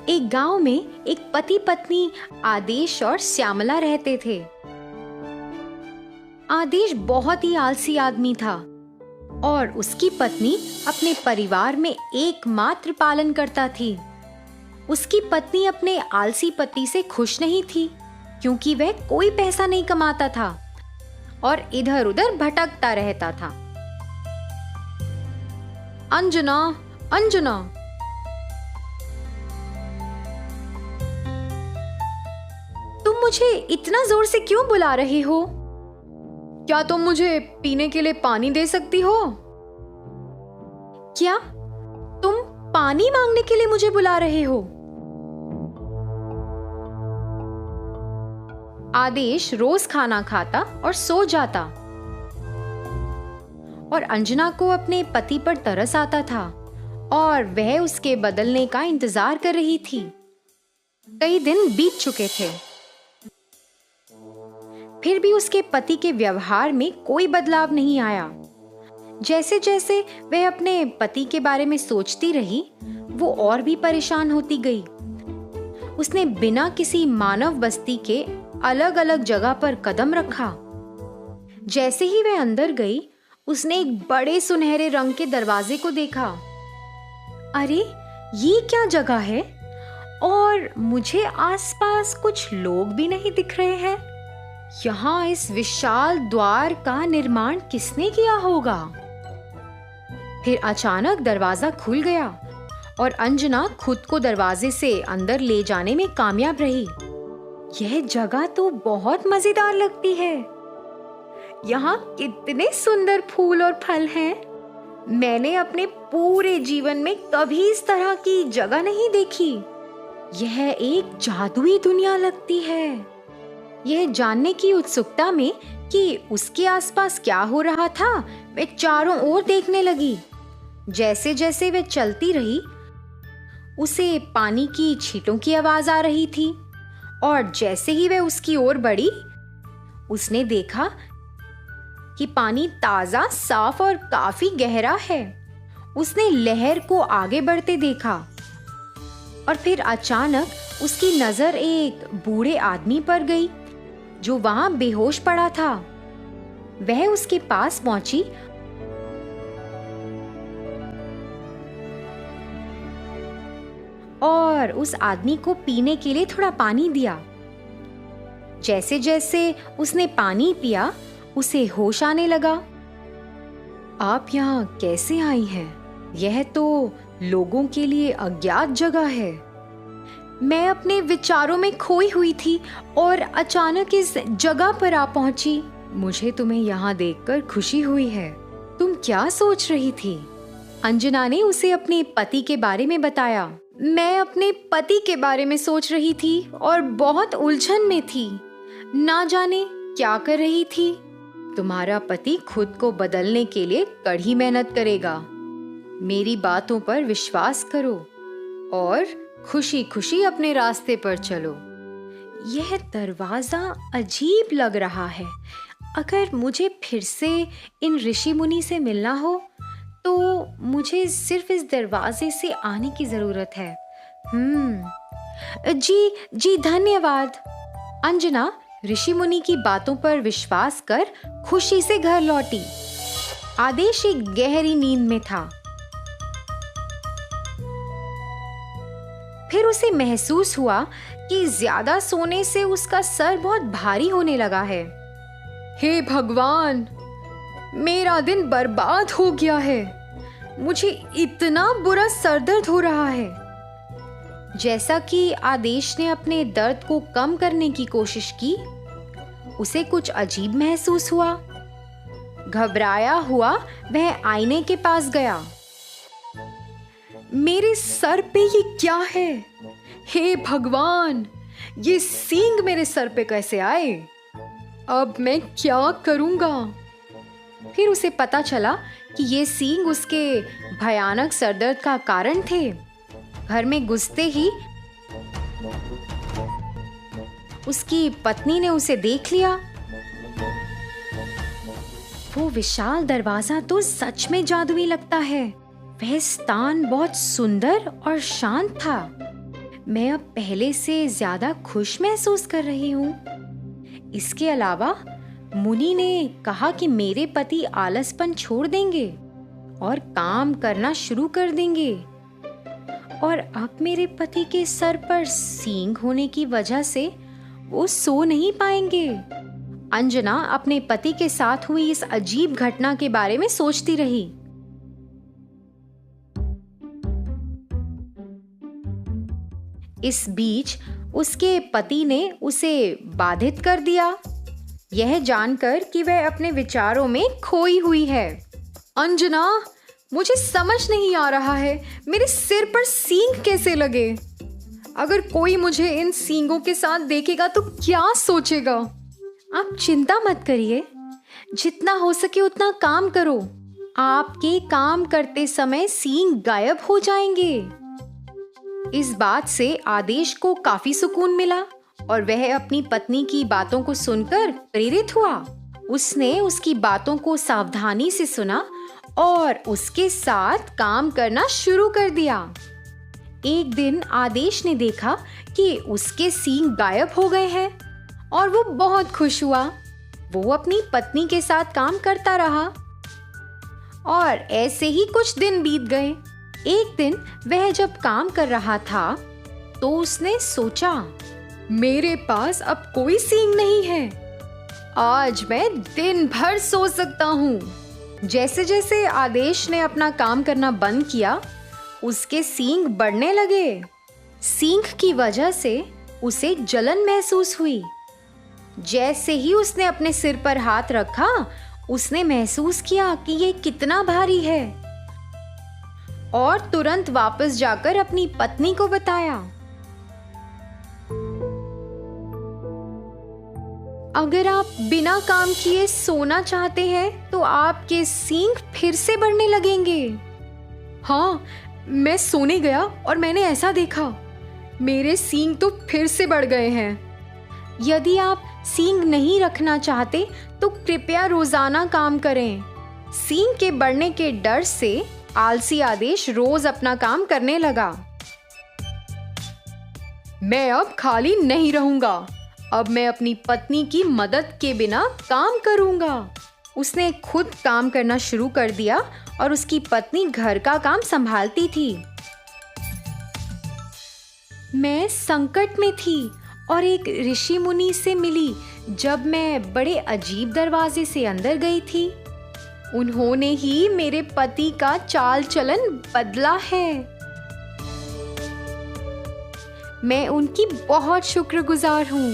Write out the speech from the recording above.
एक गांव में एक पति पत्नी आदेश और श्यामला रहते थे। आदेश बहुत ही आलसी आदमी था और उसकी पत्नी अपने परिवार में एकमात्र पालन करता थी। उसकी पत्नी अपने आलसी पति से खुश नहीं थी क्योंकि वह कोई पैसा नहीं कमाता था और इधर उधर भटकता रहता था। अंजना, अंजना, तुम मुझे इतना जोर से क्यों बुला रही हो? क्या तुम मुझे पीने के लिए पानी दे सकती हो? क्या तुम पानी मांगने के लिए मुझे बुला रहे हो? आदेश रोज खाना खाता और सो जाता और अंजना को अपने पति पर तरस आता था और वह उसके बदलने का इंतजार कर रही थी। कई दिन बीत चुके थे, फिर भी उसके पति के व्यवहार में कोई बदलाव नहीं आया। जैसे जैसे वह अपने पति के बारे में सोचती रही, वो और भी परेशान होती गई। उसने बिना किसी मानव बस्ती के अलग अलग जगह पर कदम रखा। जैसे ही वह अंदर गई, उसने एक बड़े सुनहरे रंग के दरवाजे को देखा। अरे, ये क्या जगह है? और मुझे आसपास कुछ लोग भी नहीं दिख रहे हैं। यहाँ इस विशाल द्वार का निर्माण किसने किया होगा? फिर अचानक दरवाजा खुल गया और अंजना खुद को दरवाजे से अंदर ले जाने में कामयाब रही। यह जगह तो बहुत मजेदार लगती है। यहाँ कितने सुंदर फूल और फल हैं। मैंने अपने पूरे जीवन में कभी इस तरह की जगह नहीं देखी। यह एक जादुई दुनिया लगती है। यह जानने की उत्सुकता में कि उसके आसपास क्या हो रहा था, वह चारों ओर देखने लगी। जैसे जैसे वह चलती रही, उसे पानी की छींटों की आवाज आ रही थी और जैसे ही वह उसकी ओर बढ़ी, उसने देखा कि पानी ताजा, साफ और काफी गहरा है। उसने लहर को आगे बढ़ते देखा और फिर अचानक उसकी नजर एक बूढ़े आदमी पर गई जो वहां बेहोश पड़ा था। वह उसके पास पहुंची और उस आदमी को पीने के लिए थोड़ा पानी दिया। जैसे जैसे उसने पानी पिया, उसे होश आने लगा। आप यहाँ कैसे आई हैं? यह तो लोगों के लिए अज्ञात जगह है। मैं अपने विचारों में खोई हुई थी और अचानक इस जगह पर आ पहुंची। मुझे तुम्हें यहाँ देखकर खुशी हुई है। तुम क्या सोच रही थी? अंजना ने उसे अपने पति के बारे में बताया। मैं अपने पति के बारे में सोच रही थी और बहुत उलझन में थी। ना जाने क्या कर रही थी। तुम्हारा पति खुद को बदलने के लिए कड़ी मेहनत करेगा। मेरी बातों पर विश्वास करो और खुशी खुशी अपने रास्ते पर चलो। यह दरवाजा अजीब लग रहा है। अगर मुझे फिर से इन ऋषि मुनि से मिलना हो तो मुझे सिर्फ इस दरवाजे से आने की जरूरत है। जी धन्यवाद। अंजना ऋषि मुनि की बातों पर विश्वास कर खुशी से घर लौटी। आदेश एक गहरी नींद में था। फिर उसे महसूस हुआ कि ज्यादा सोने से उसका सर बहुत भारी होने लगा है। हे भगवान, मेरा दिन बर्बाद हो गया है। मुझे इतना बुरा सरदर्द हो रहा है। जैसा कि आदेश ने अपने दर्द को कम करने की कोशिश की, उसे कुछ अजीब महसूस हुआ। घबराया हुआ वह आईने के पास गया। मेरे सर पे ये क्या है? हे भगवान, ये सींग मेरे सर पे कैसे आए? अब मैं क्या करूंगा? फिर उसे पता चला कि ये सींग उसके भयानक सरदर्द का कारण थे। घर में घुसते ही उसकी पत्नी ने उसे देख लिया। वो विशाल दरवाजा तो सच में जादुई लगता है। वह स्थान बहुत सुंदर और शांत था। मैं अब पहले से ज्यादा खुश महसूस कर रही हूँ। इसके अलावा मुनि ने कहा कि मेरे पति आलसपन छोड़ देंगे और काम करना शुरू कर देंगे, और अब मेरे पति के सर पर सींग होने की वजह से वो सो नहीं पाएंगे। अंजना अपने पति के साथ हुई इस अजीब घटना के बारे में सोचती रही। इस बीच उसके पति ने उसे बाधित कर दिया, यह जानकर कि वह अपने विचारों में खोई हुई है। अंजना, मुझे समझ नहीं आ रहा है, मेरे सिर पर सींग कैसे लगे? अगर कोई मुझे इन सींगों के साथ देखेगा तो क्या सोचेगा? आप चिंता मत करिए, जितना हो सके उतना काम करो। आपके काम करते समय सींग गायब हो जाएंगे। इस बात से आदेश को काफी सुकून मिला और वह अपनी पत्नी की बातों को सुनकर प्रेरित हुआ। उसने उसकी बातों को सावधानी से सुना और उसके साथ काम करना शुरू कर दिया। एक दिन आदेश ने देखा कि उसके सींग गायब हो गए हैं और वो बहुत खुश हुआ। वो अपनी पत्नी के साथ काम करता रहा और ऐसे ही कुछ दिन बीत गए। एक दिन वह जब काम कर रहा था तो उसने सोचा, मेरे पास अब कोई सींग नहीं है, आज मैं दिन भर सो सकता हूँ। जैसे जैसे आदेश ने अपना काम करना बंद किया, उसके सींग बढ़ने लगे। सींग की वजह से उसे जलन महसूस हुई। जैसे ही उसने अपने सिर पर हाथ रखा, उसने महसूस किया कि ये कितना भारी है और तुरंत वापस जाकर अपनी पत्नी को बताया। अगर आप बिना काम किए सोना चाहते हैं तो आपके सींग फिर से बढ़ने लगेंगे। हाँ, मैं सोने गया और मैंने ऐसा देखा, मेरे सींग तो फिर से बढ़ गए हैं। यदि आप सींग नहीं रखना चाहते तो कृपया रोजाना काम करें। सींग के बढ़ने के डर से आलसी आदेश रोज अपना काम करने लगा। मैं अब खाली नहीं रहूंगा, अब मैं अपनी पत्नी की मदद के बिना काम करूंगा। उसने खुद काम करना शुरू कर दिया और उसकी पत्नी घर का काम संभालती थी। मैं संकट में थी और एक ऋषि मुनि से मिली जब मैं बड़े अजीब दरवाजे से अंदर गई थी। उन्होंने ही मेरे पति का चाल चलन बदला है। मैं उनकी बहुत शुक्रगुजार हूँ।